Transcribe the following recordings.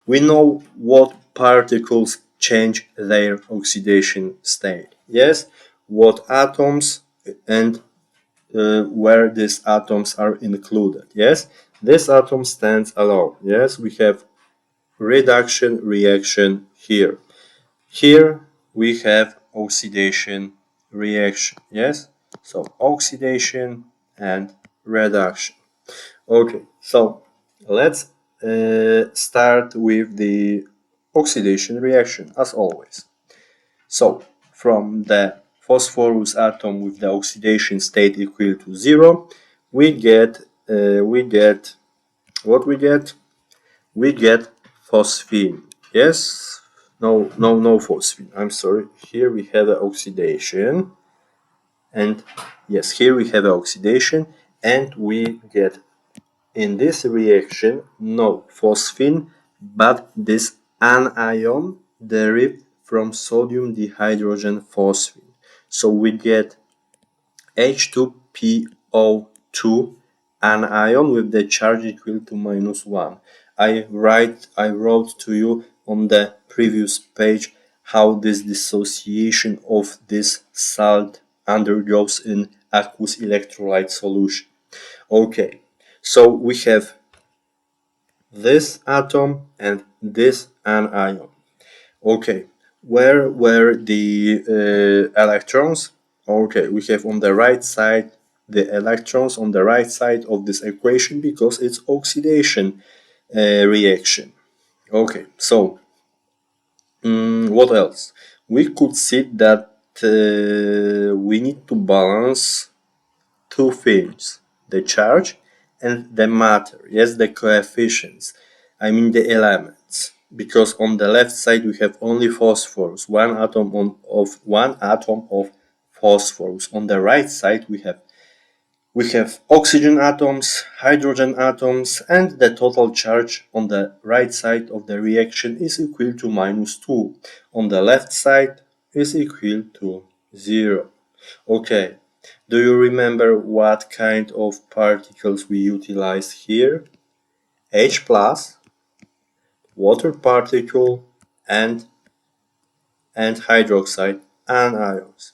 we know what particles change their oxidation state. Yes, what atoms and where these atoms are included. Yes, this atom stands alone. Yes, we have reduction reaction here. Here we have oxidation reaction. Yes, so oxidation and reduction. Okay, so let's start with the oxidation reaction as always. So from the phosphorus atom with the oxidation state equal to 0, we get what we get? We get phosphine. Yes, no phosphine. I'm sorry. Here we have an oxidation, and yes, here we have an oxidation, and we get in this reaction no phosphine, but this anion derived from sodium dihydrogen phosphine. So we get H2PO2 anion with the charge equal to -1. I wrote to you on the previous page how this dissociation of this salt undergoes in aqueous electrolyte solution. Okay, so we have this atom and this anion. Okay, where were the electrons? Okay, we have on the right side the electrons on the right side of this equation because it's oxidation reaction. Okay, so what else? We could see that we need to balance two things: the charge and the matter. Yes, the coefficients. I mean the elements. Because on the left side we have only phosphorus, one atom of phosphorus. On the right side we have oxygen atoms, hydrogen atoms, and the total charge on the right side of the reaction is equal to -2. On the left side is equal to 0. Okay, do you remember what kind of particles we utilized here? H plus, water particle, and hydroxide anions.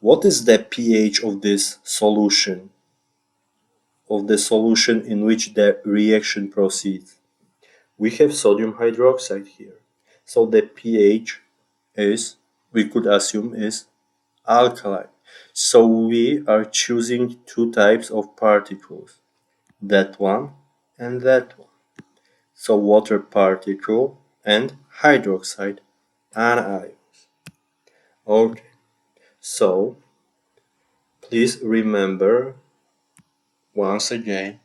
What is the pH of this solution? Of the solution in which the reaction proceeds? We have sodium hydroxide here. So the pH is, we could assume, is alkaline. So we are choosing two types of particles, that one and that one. So water particle and hydroxide anions. Okay, so please remember once again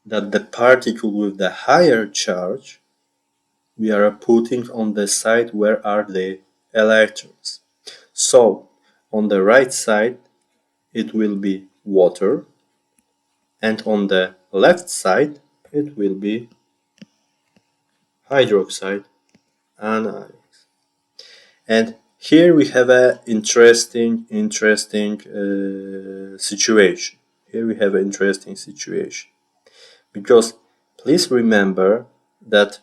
that the particle with the higher charge we are putting on the side where are the electrons. So on the right side it will be water, and on the left side it will be hydroxide anions. And here we have an interesting situation. Here we have an interesting situation because please remember that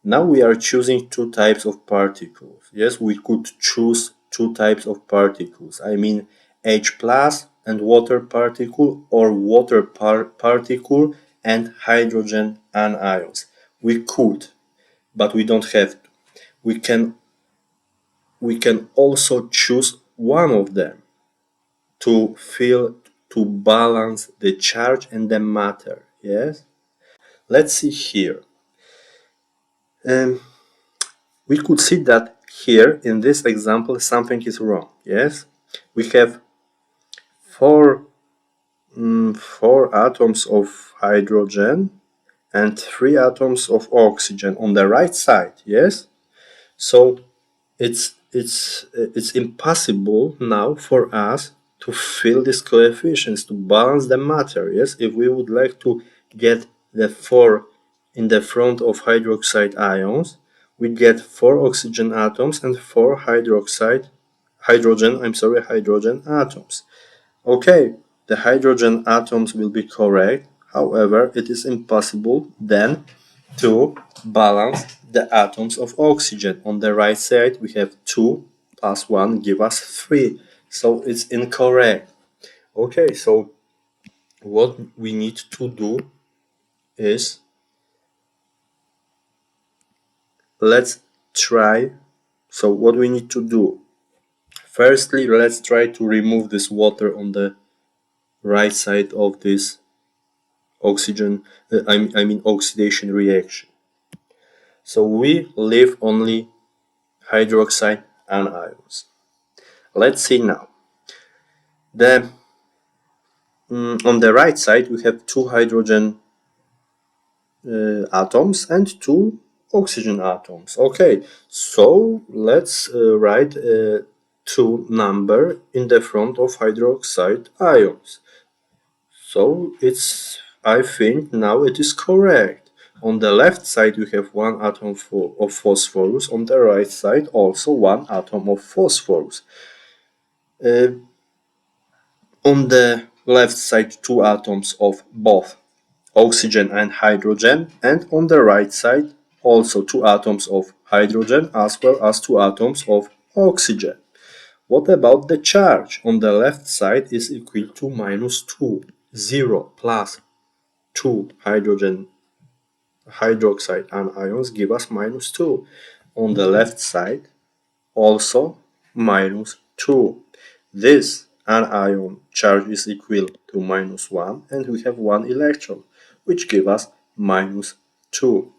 now we are choosing two types of particles. Yes, we could choose two types of particles. I mean H plus and water particle, or water particle and hydrogen anions. We could, but we don't have to. We can also choose one of them to balance the charge and the matter. Yes, let's see here. We could see that here in this example something is wrong. Yes, we have four atoms of hydrogen and 3 atoms of oxygen on the right side. Yes, so it's impossible now for us to fill these coefficients to balance the matter. Yes, if we would like to get the 4 in the front of hydroxide ions, we get 4 oxygen atoms and 4 hydrogen atoms. Okay, the hydrogen atoms will be correct. However, it is impossible then to balance the atoms of oxygen. On the right side, we have 2 plus 1 give us 3. So it's incorrect. Okay, so what we need to do is let's try. So what we need to do? Firstly, let's try to remove this water on the right side of this oxygen, I mean oxidation reaction. So we leave only hydroxide anions. Let's see now. The on the right side we have 2 hydrogen atoms and 2 oxygen atoms. Okay, so let's write a 2 number in the front of hydroxide ions. So it's, I think now it is correct. On the left side we have 1 atom of phosphorus, on the right side also 1 atom of phosphorus. On the left side 2 atoms of both oxygen and hydrogen, and on the right side also 2 atoms of hydrogen as well as 2 atoms of oxygen. What about the charge? On the left side is equal to -2, 0 plus 2 hydroxide anions give us -2. On the left side also -2. This anion charge is equal to -1 and we have 1 electron, which give us -2.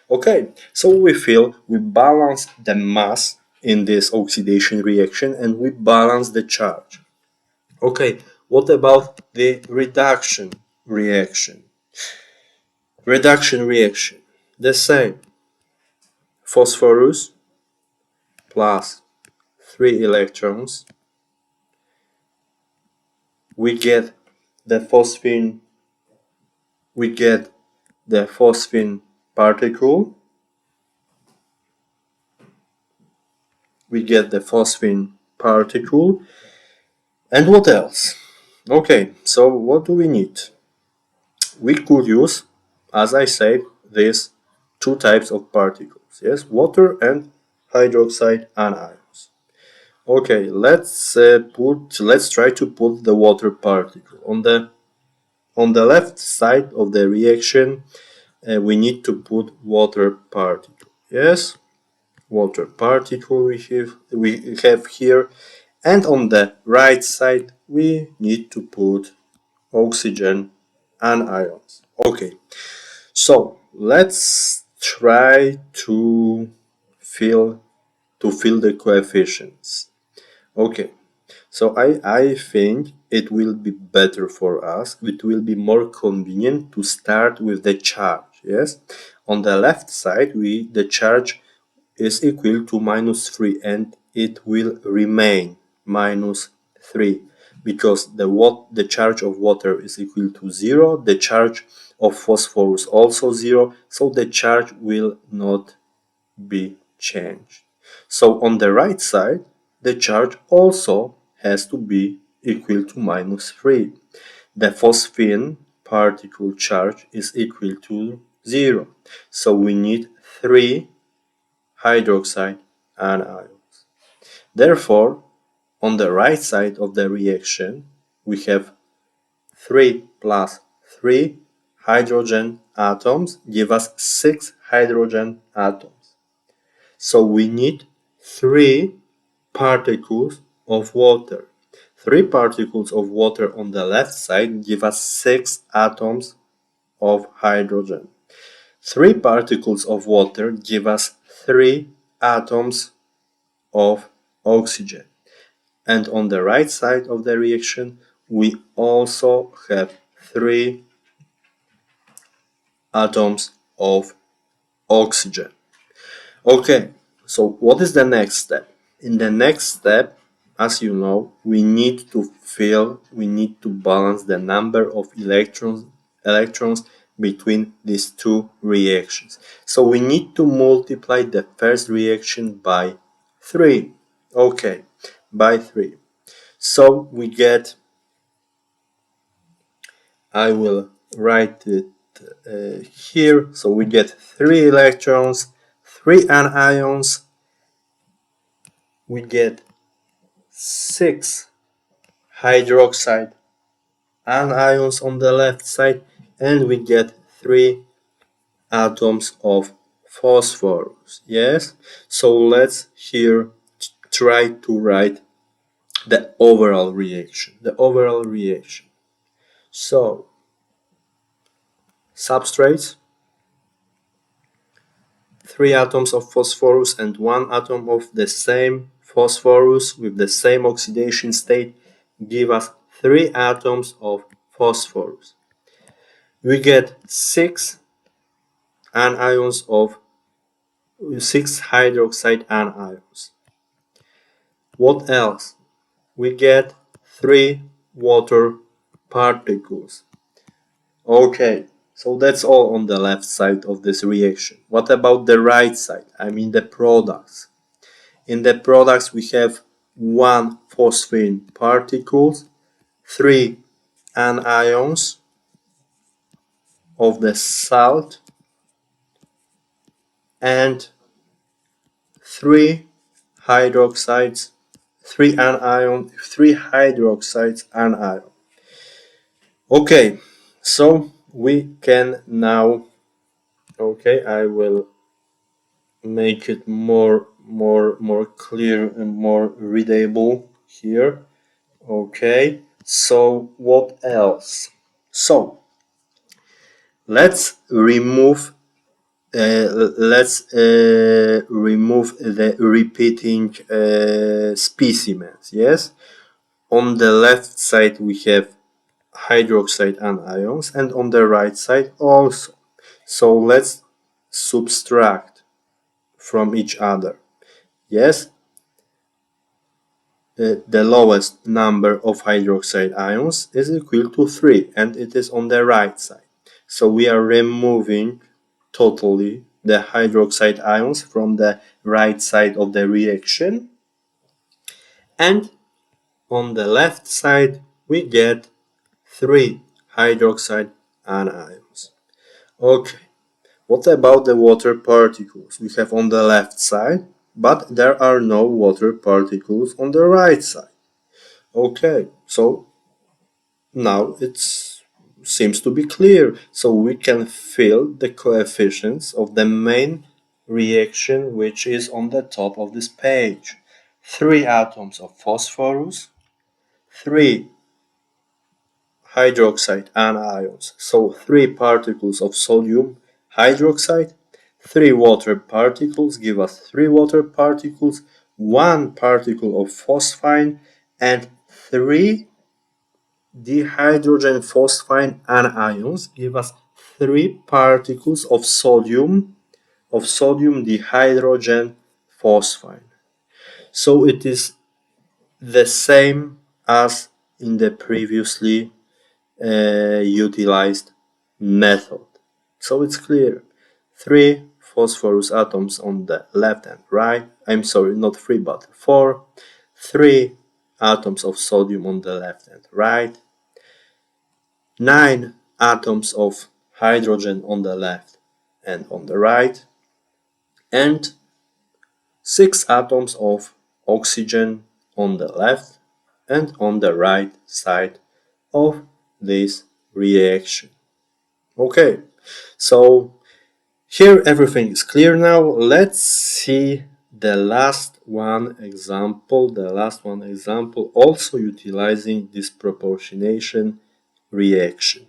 Okay, so we feel we balance the mass in this oxidation reaction and we balance the charge. Okay, what about the reduction reaction? Reduction reaction, the same. Phosphorus plus 3 electrons, we get the phosphine particle, and what else? Okay, so what do we need? We could use, as I said, these 2 types of particles, yes, water and hydroxide anions. Okay, let's try to put the water particle on the left side of the reaction. We need to put water particle. Yes, water particle we have here, and on the right side we need to put oxygen anions. Okay, so let's try to fill the coefficients. Okay, so I think it will be better for us, it will be more convenient to start with the charge, yes? On the left side, the charge is equal to -3 and it will remain -3 because the charge of water is equal to 0, the charge of phosphorus also 0, so the charge will not be changed. So on the right side, the charge also has to be equal to -3. The phosphine particle charge is equal to 0. So we need 3 hydroxide anions. Therefore, on the right side of the reaction, we have 3 plus 3 hydrogen atoms give us 6 hydrogen atoms. So we need 3 particles of water. 3 particles of water on the left side give us 6 atoms of hydrogen. 3 particles of water give us 3 atoms of oxygen. And on the right side of the reaction, we also have 3 atoms of oxygen. Okay, so what is the next step? In the next step, as you know, we need to balance the number of electrons between these 2 reactions. So we need to multiply the first reaction by 3. Okay, by 3. So we get, I will write it here. So we get 3 electrons, 3 anions, we get 6 hydroxide anions on the left side, and we get 3 atoms of phosphorus. Yes, so let's here try to write the overall reaction. So substrates, 3 atoms of phosphorus and 1 atom of the same phosphorus with the same oxidation state give us 3 atoms of phosphorus. We get 6 anions of 6 hydroxide anions. What else? We get 3 water particles. Okay, so that's all on the left side of this reaction. What about the right side? I mean the products. In the products we have 1 phosphine particles, 3 anions of the salt, and 3 hydroxides, 3 hydroxides anion. Okay, so we can now, okay, I will make it more clear and more readable here. Okay, so what else? So let's remove the repeating specimens. Yes, on the left side we have hydroxide anions, and on the right side also. So let's subtract from each other. Yes, the lowest number of hydroxide ions is equal to 3, and it is on the right side. So we are removing totally the hydroxide ions from the right side of the reaction, and on the left side we get 3 hydroxide anions. Okay, what about the water particles we have on the left side, but there are no water particles on the right side? Okay, so now it seems to be clear. So we can fill the coefficients of the main reaction, which is on the top of this page. 3 atoms of phosphorus, 3 hydroxide anions, so 3 particles of sodium hydroxide, 3 water particles give us 3 water particles, 1 particle of phosphine, and 3 dihydrogen phosphine anions give us 3 particles of sodium dihydrogen phosphine. So it is the same as in the previously utilized method. So it's clear. 3 phosphorus atoms on the left and right. I'm sorry, not 3 but 4. 3 atoms of sodium on the left and right. 9 atoms of hydrogen on the left and on the right. And 6 atoms of oxygen on the left and on the right side of this reaction. Okay, so here everything is clear now. Let's see the last one example, also utilizing this proportionation reaction.